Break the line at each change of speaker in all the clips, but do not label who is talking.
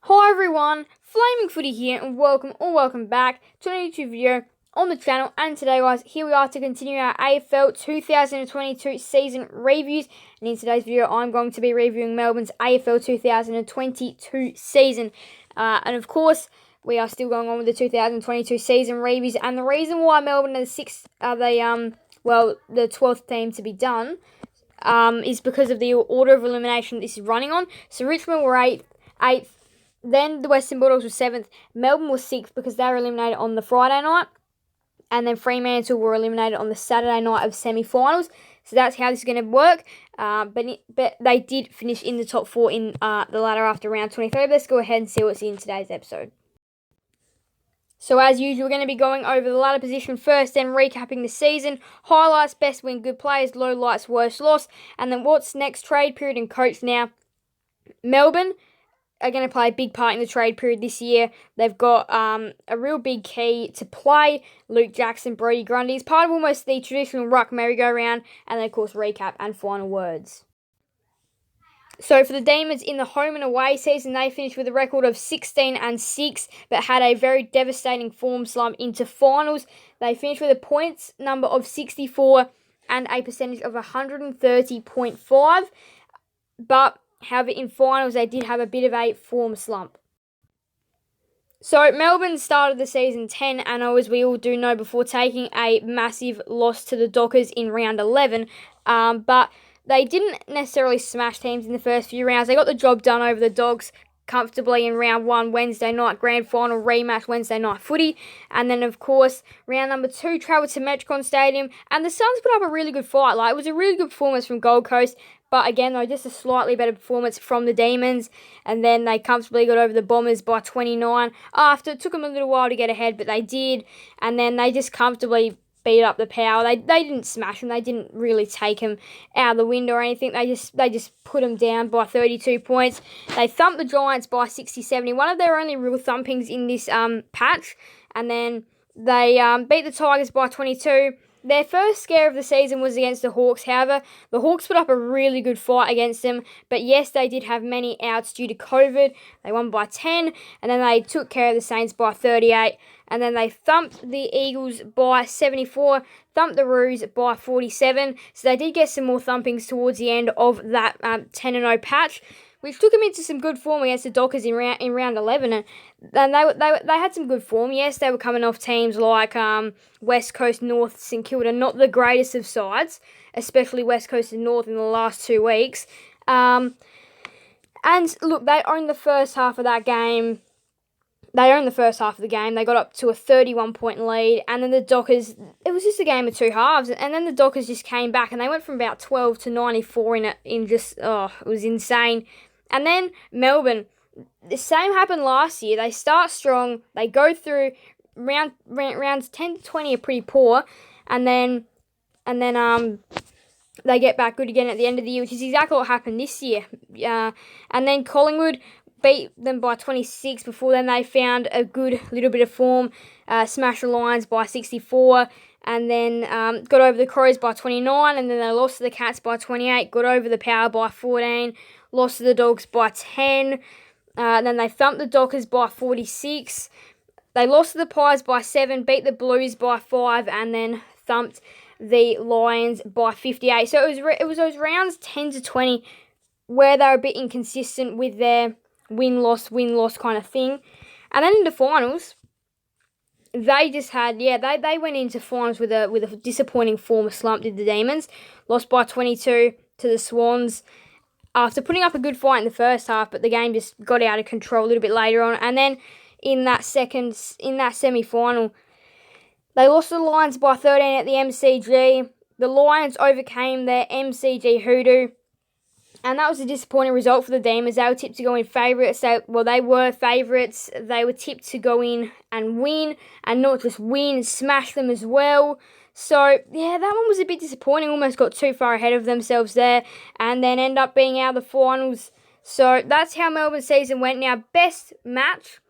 Hi everyone, Flaming Footy here and welcome back to a YouTube video on the channel. And today guys, here we are to continue our AFL 2022 season reviews. And in today's video, I'm going to be reviewing Melbourne's AFL 2022 season. And of course, we are still going on with the 2022 season reviews. And the reason why Melbourne are the 12th team to be done is because of the order of elimination this is running on. So Richmond were 8th. Then the Western Bulldogs were 7th. Melbourne was 6th because they were eliminated on the Friday night. And then Fremantle were eliminated on the Saturday night of semi-finals. So that's how this is going to work. But they did finish in the top 4 in the ladder after round 23. Let's go ahead and see what's in today's episode. So as usual, we're going to be going over the ladder position first, then recapping the season, highlights, best win, good players, lowlights, worst loss, and then what's next, trade period and coach. Now, Melbourne are going to play a big part in the trade period this year. They've got a real big key to play. Luke Jackson, Brodie Grundy is part of almost the traditional ruck merry-go-round, and then of course recap and final words. So for the Demons in the home and away season, they finished with a record of 16-6, but had a very devastating form slump into finals. They finished with a points number of 64 and a percentage of 130.5, but however, in finals, they did have a bit of a form slump. So, Melbourne started the season 10-0, as we all do know, before taking a massive loss to the Dockers in round 11. But they didn't necessarily smash teams in the first few rounds. They got the job done over the Dogs comfortably in round 1, Wednesday night, grand final rematch, Wednesday night footy. And then, of course, round number 2, travelled to Metricon Stadium. And the Suns put up a really good fight. It was a really good performance from Gold Coast. But again, though, just a slightly better performance from the Demons. And then they comfortably got over the Bombers by 29. It took them a little while to get ahead, but they did. And then they just comfortably beat up the Power. They didn't smash them. They didn't really take them out of the window or anything. They just put them down by 32 points. They thumped the Giants by 60-70. One of their only real thumpings in this patch. And then they beat the Tigers by 22. Their first scare of the season was against the Hawks. However, the Hawks put up a really good fight against them. But yes, they did have many outs due to COVID. They won by 10. And then they took care of the Saints by 38. And then they thumped the Eagles by 74. Thumped the Roos by 47. So they did get some more thumpings towards the end of that 10-0 patch, which took them into some good form against the Dockers in round 11. And they had some good form. Yes, they were coming off teams like West Coast, North, St Kilda, not the greatest of sides, especially West Coast and North in the last 2 weeks. And look, they owned the first half of that game. They got up to a 31-point lead, and then the Dockers, it was just a game of two halves, and then the Dockers just came back, and they went from about 12 to 94 it was insane. And then Melbourne, the same happened last year. They start strong, they go through rounds 10 to 20 are pretty poor, and then they get back good again at the end of the year, which is exactly what happened this year. And then Collingwood beat them by 26. Before then, they found a good little bit of form, smashed the Lions by 64, and then got over the Crows by 29, and then they lost to the Cats by 28, got over the Power by 14, lost to the Dogs by 10, then they thumped the Dockers by 46, they lost to the Pies by 7, beat the Blues by 5, and then thumped the Lions by 58. So it was those rounds 10 to 20 where they were a bit inconsistent with their win-loss kind of thing. And then in the finals, they just had, they went into finals with a disappointing form slump, did the Demons. Lost by 22 to the Swans after putting up a good fight in the first half, but the game just got out of control a little bit later on. And then in that semi-final, they lost to the Lions by 13 at the MCG. The Lions overcame their MCG hoodoo, and that was a disappointing result for the Demons. They were tipped to go in favourites. They were favourites. They were tipped to go in and win, and not just win, smash them as well. So, yeah, that one was a bit disappointing. Almost got too far ahead of themselves there, and then end up being out of the finals. So, that's how Melbourne's season went. Now, best match,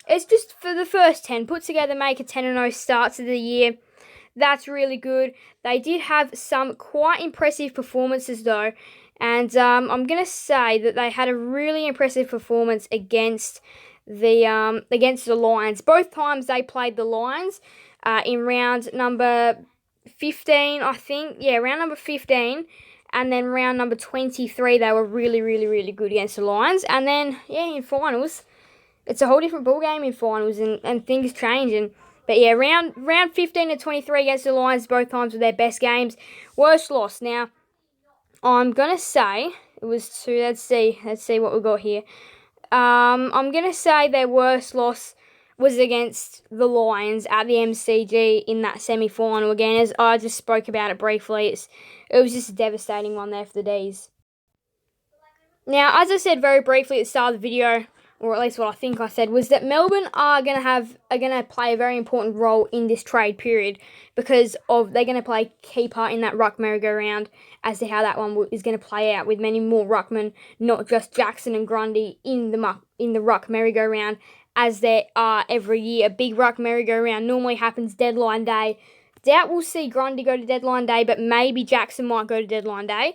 it's just for the first 10. Put together, make a 10-0 start to the year. That's really good. They did have some quite impressive performances, though. And I'm going to say that they had a really impressive performance against the Lions. Both times they played the Lions in round number 15, I think. Yeah, round number 15. And then round number 23, they were really, really, really good against the Lions. And then, yeah, in finals, it's a whole different ball game in finals, and things change. But yeah, round 15 to 23 against the Lions, both times were their best games. Worst loss. Now, I'm gonna say it was two. Let's see what we got here. I'm gonna say their worst loss was against the Lions at the MCG in that semi-final again. As I just spoke about it briefly, it was just a devastating one there for the D's. Now, as I said very briefly at the start of the video, or at least what I think I said, was that Melbourne are gonna play a very important role in this trade period because they're gonna play a key part in that ruck merry-go-round as to how that one is gonna play out, with many more ruckmen, not just Jackson and Grundy in the ruck merry-go-round as there are every year. A big ruck merry-go-round normally happens deadline day. Doubt we'll see Grundy go to deadline day, but maybe Jackson might go to deadline day.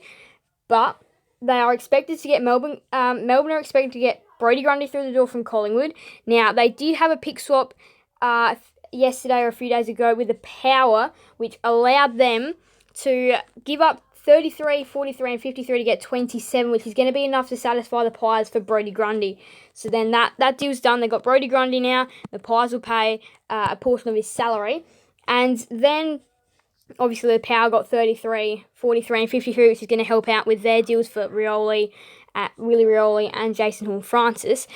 But they are expected to get Melbourne are expected to get Brodie Grundy through the door from Collingwood. Now, they did have a pick swap yesterday or a few days ago with the Power, which allowed them to give up 33, 43 and 53 to get 27, which is going to be enough to satisfy the Pies for Brodie Grundy. So then that deal's done. They've got Brodie Grundy now. The Pies will pay a portion of his salary. And then obviously the Power got 33, 43 and 53, which is going to help out with their deals for Willie Rioli and Jason Horne-Francis.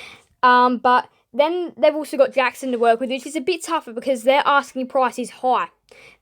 But then they've also got Jackson to work with, which is a bit tougher because their asking price is high.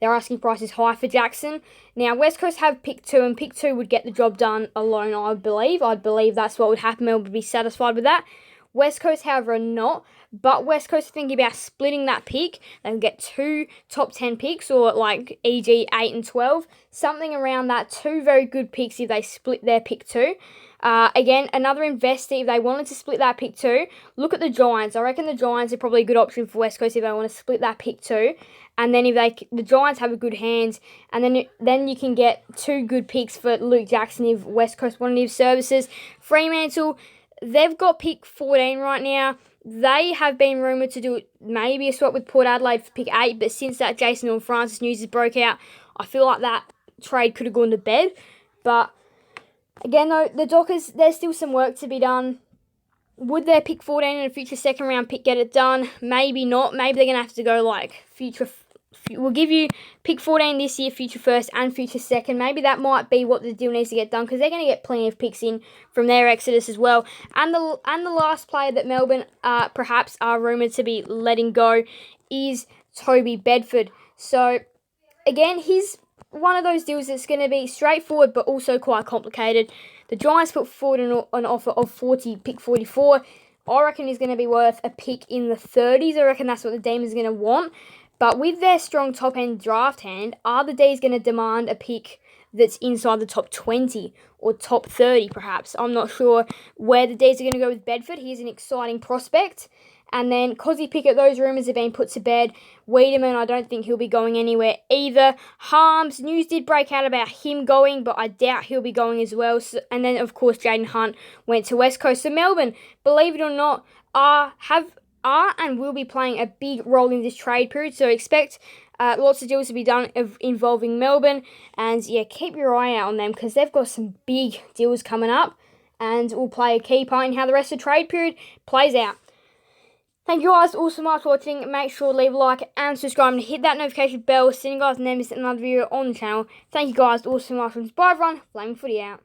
Their asking price is high for Jackson. Now, West Coast have pick 2, and pick 2 would get the job done alone, I believe. I'd believe that's what would happen. Melbourne would be satisfied with that. West Coast, however, are not. But West Coast are thinking about splitting that pick. They can get 2 top 10 picks, or like e.g. 8 and 12. Something around that. 2 very good picks if they split their pick 2. Again, another investor, if they wanted to split that pick 2, look at the Giants. I reckon the Giants are probably a good option for West Coast if they want to split that pick 2. And then if the Giants have a good hand, and then you can get 2 good picks for Luke Jackson if West Coast wanted his services. Fremantle, they've got pick 14 right now. They have been rumoured to do maybe a swap with Port Adelaide for pick 8, but since that Jason Horne-Francis news has broke out, I feel like that trade could have gone to bed. But again, though, the Dockers, there's still some work to be done. Would their pick 14 and a future second round pick get it done? Maybe not. Maybe they're going to have to go like we'll give you pick 14 this year, future first and future second. Maybe that might be what the deal needs to get done, because they're going to get plenty of picks in from their exodus as well. And the last player that Melbourne perhaps are rumoured to be letting go is Toby Bedford. So again, he's one of those deals that's going to be straightforward but also quite complicated. The Giants put forward an offer of pick 44. I reckon he's going to be worth a pick in the 30s. I reckon that's what the Demons are going to want. But with their strong top-end draft hand, are the D's going to demand a pick that's inside the top 20 or top 30 perhaps? I'm not sure where the D's are going to go with Bedford. He's an exciting prospect. And then Cozzy Pickett, those rumours have been put to bed. Wiedemann, I don't think he'll be going anywhere either. Harms, news did break out about him going, but I doubt he'll be going as well. So, and then, of course, Jaden Hunt went to West Coast. So Melbourne, believe it or not, are and will be playing a big role in this trade period. So expect lots of deals to be done involving Melbourne. And yeah, keep your eye out on them, because they've got some big deals coming up and will play a key part in how the rest of the trade period plays out. Thank you guys all so much for watching. Make sure to leave a like and subscribe and hit that notification bell so you guys never miss another video on the channel. Thank you guys all so much. Bye everyone. Flaming Footy out.